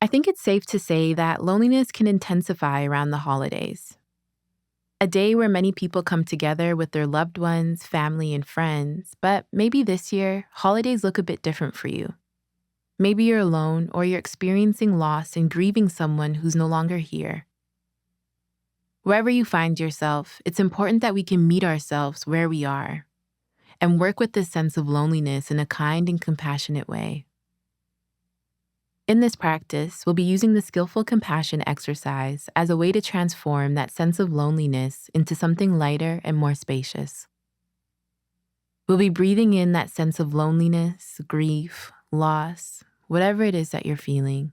I think it's safe to say that loneliness can intensify around the holidays. A day where many people come together with their loved ones, family, and friends, but maybe this year, holidays look a bit different for you. Maybe you're alone or you're experiencing loss and grieving someone who's no longer here. Wherever you find yourself, it's important that we can meet ourselves where we are and work with this sense of loneliness in a kind and compassionate way. In this practice, we'll be using the skillful compassion exercise as a way to transform that sense of loneliness into something lighter and more spacious. We'll be breathing in that sense of loneliness, grief, loss, whatever it is that you're feeling.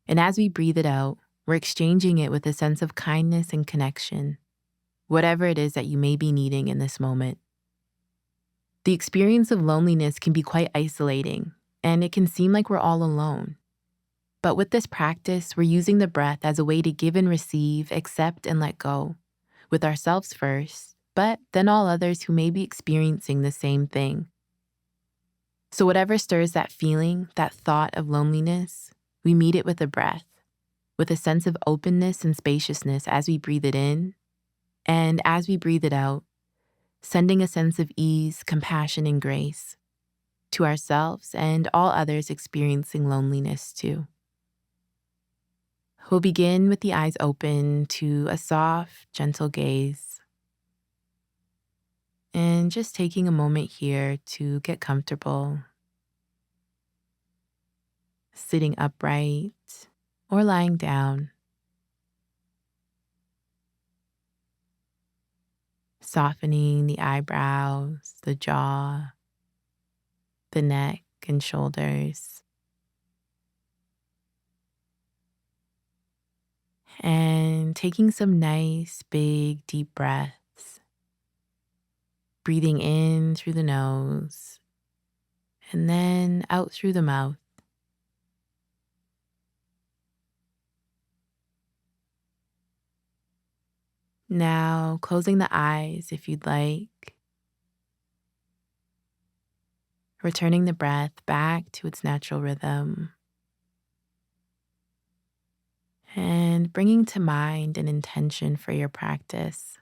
And as we breathe it out, we're exchanging it with a sense of kindness and connection, whatever it is that you may be needing in this moment. The experience of loneliness can be quite isolating, and it can seem like we're all alone. But with this practice, we're using the breath as a way to give and receive, accept and let go, with ourselves first, but then all others who may be experiencing the same thing. So whatever stirs that feeling, that thought of loneliness, we meet it with a breath, with a sense of openness and spaciousness as we breathe it in, and as we breathe it out, sending a sense of ease, compassion, and grace to ourselves and all others experiencing loneliness too. We'll begin with the eyes open to a soft, gentle gaze. And just taking a moment here to get comfortable, sitting upright or lying down. Softening the eyebrows, the jaw, the neck and shoulders. And taking some nice, big, deep breaths. Breathing in through the nose and then out through the mouth. Now, closing the eyes if you'd like. Returning the breath back to its natural rhythm. And bringing to mind an intention for your practice.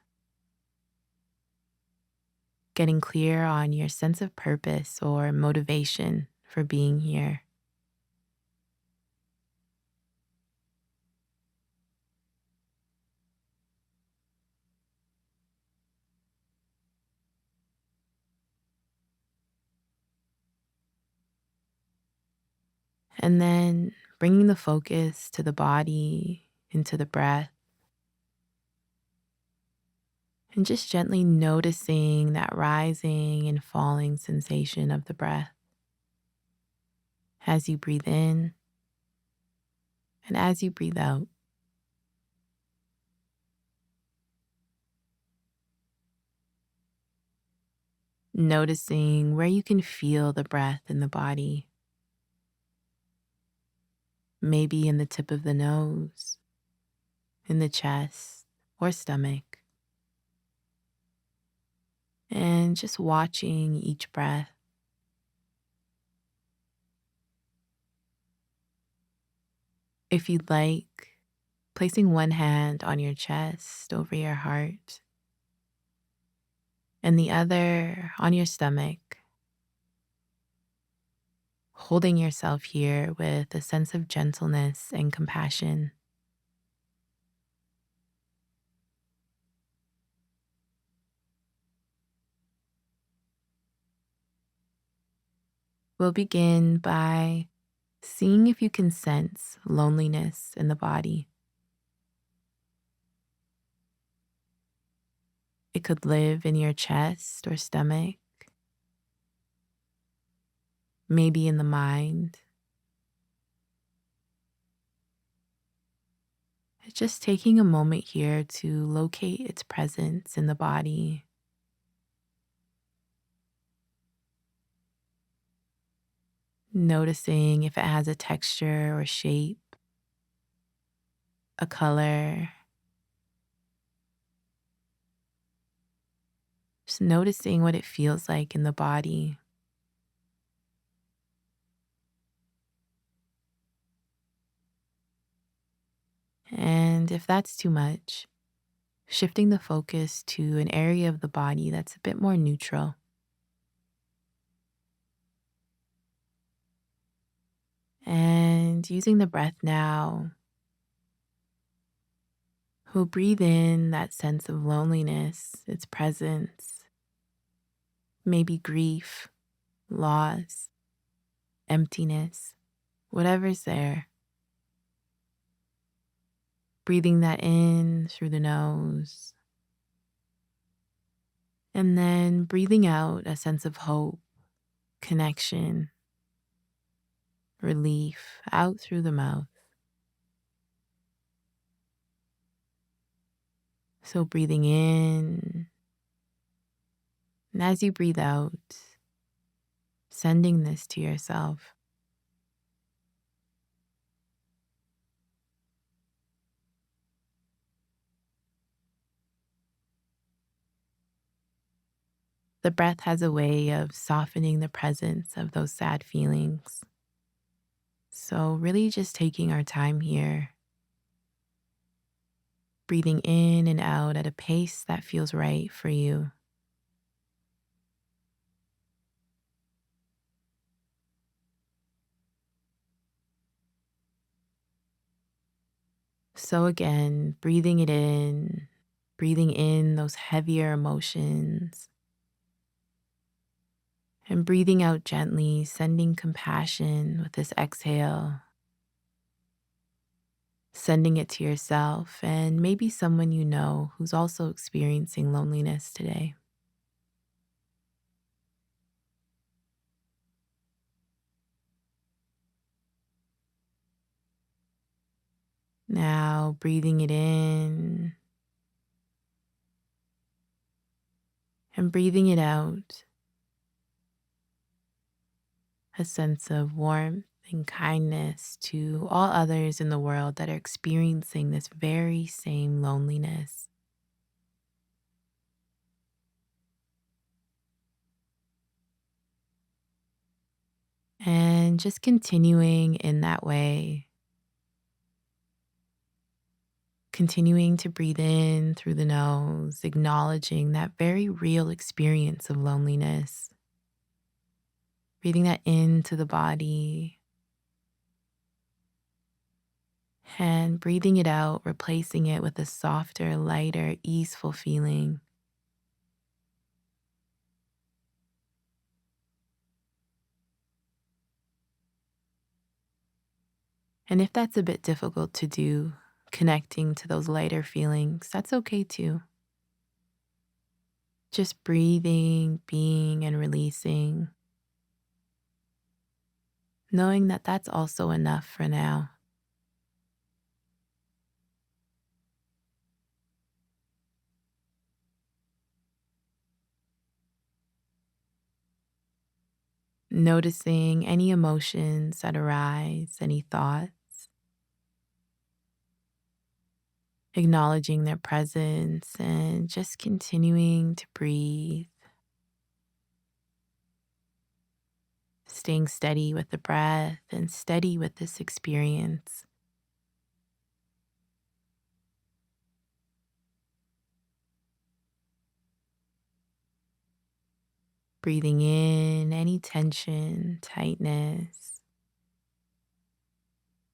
Getting clear on your sense of purpose or motivation for being here. And then bringing the focus to the body, into the breath. And just gently noticing that rising and falling sensation of the breath as you breathe in and as you breathe out. Noticing where you can feel the breath in the body. Maybe in the tip of the nose, in the chest or stomach. And just watching each breath. If you'd like, placing one hand on your chest over your heart and the other on your stomach, holding yourself here with a sense of gentleness and compassion. We'll begin by seeing if you can sense loneliness in the body. It could live in your chest or stomach, maybe in the mind. Just taking a moment here to locate its presence in the body. Noticing if it has a texture or shape, a color. Just noticing what it feels like in the body. And if that's too much, shifting the focus to an area of the body that's a bit more neutral. And using the breath now, we'll breathe in that sense of loneliness, its presence, maybe grief, loss, emptiness, whatever's there. Breathing that in through the nose, and then breathing out a sense of hope, connection, relief out through the mouth. So breathing in, and as you breathe out, sending this to yourself. The breath has a way of softening the presence of those sad feelings. So, really just taking our time here, breathing in and out at a pace that feels right for you. So, again, breathing in those heavier emotions, and breathing out gently, sending compassion with this exhale, sending it to yourself and maybe someone you know who's also experiencing loneliness today. Now, breathing it in and breathing it out, a sense of warmth and kindness to all others in the world that are experiencing this very same loneliness. And just continuing in that way, continuing to breathe in through the nose, acknowledging that very real experience of loneliness, breathing that into the body, and breathing it out, replacing it with a softer, lighter, easeful feeling. And if that's a bit difficult to do, connecting to those lighter feelings, that's okay too. Just breathing, being, and releasing, knowing that that's also enough for now. Noticing any emotions that arise, any thoughts, acknowledging their presence, and just continuing to breathe, staying steady with the breath and steady with this experience. Breathing in any tension, tightness,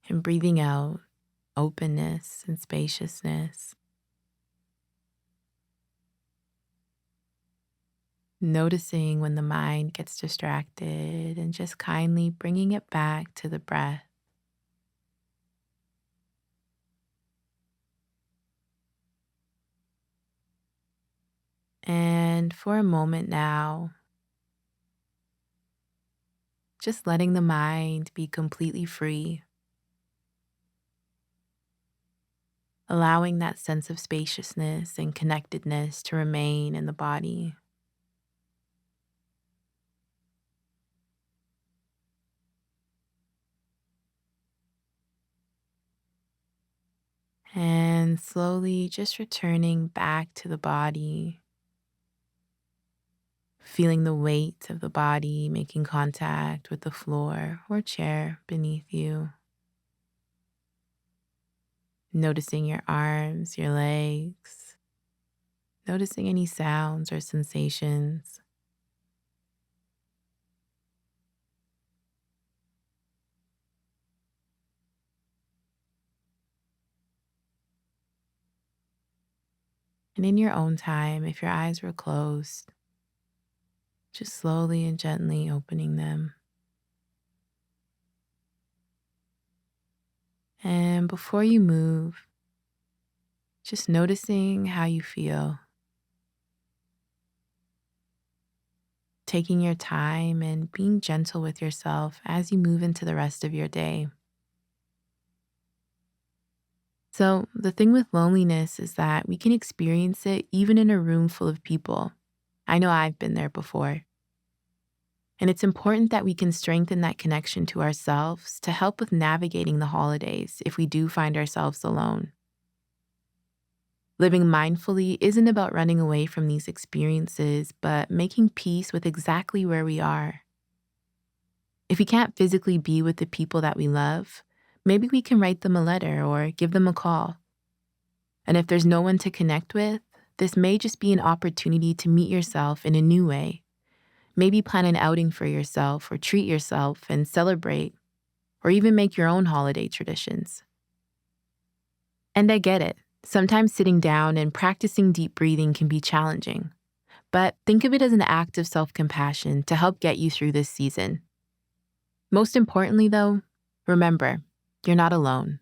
and breathing out openness and spaciousness. Noticing when the mind gets distracted and just kindly bringing it back to the breath. And for a moment now, just letting the mind be completely free, allowing that sense of spaciousness and connectedness to remain in the body. And slowly just returning back to the body, feeling the weight of the body making contact with the floor or chair beneath you. noticing your arms, your legs, noticing any sounds or sensations. And in your own time, if your eyes were closed, just slowly and gently opening them. And before you move, just noticing how you feel, taking your time and being gentle with yourself as you move into the rest of your day. So, the thing with loneliness is that we can experience it even in a room full of people. I know I've been there before. And it's important that we can strengthen that connection to ourselves to help with navigating the holidays if we do find ourselves alone. Living mindfully isn't about running away from these experiences, but making peace with exactly where we are. If we can't physically be with the people that we love, maybe we can write them a letter or give them a call. And if there's no one to connect with, this may just be an opportunity to meet yourself in a new way. Maybe plan an outing for yourself or treat yourself and celebrate, or even make your own holiday traditions. And I get it. Sometimes sitting down and practicing deep breathing can be challenging, but think of it as an act of self-compassion to help get you through this season. Most importantly, though, remember, you're not alone.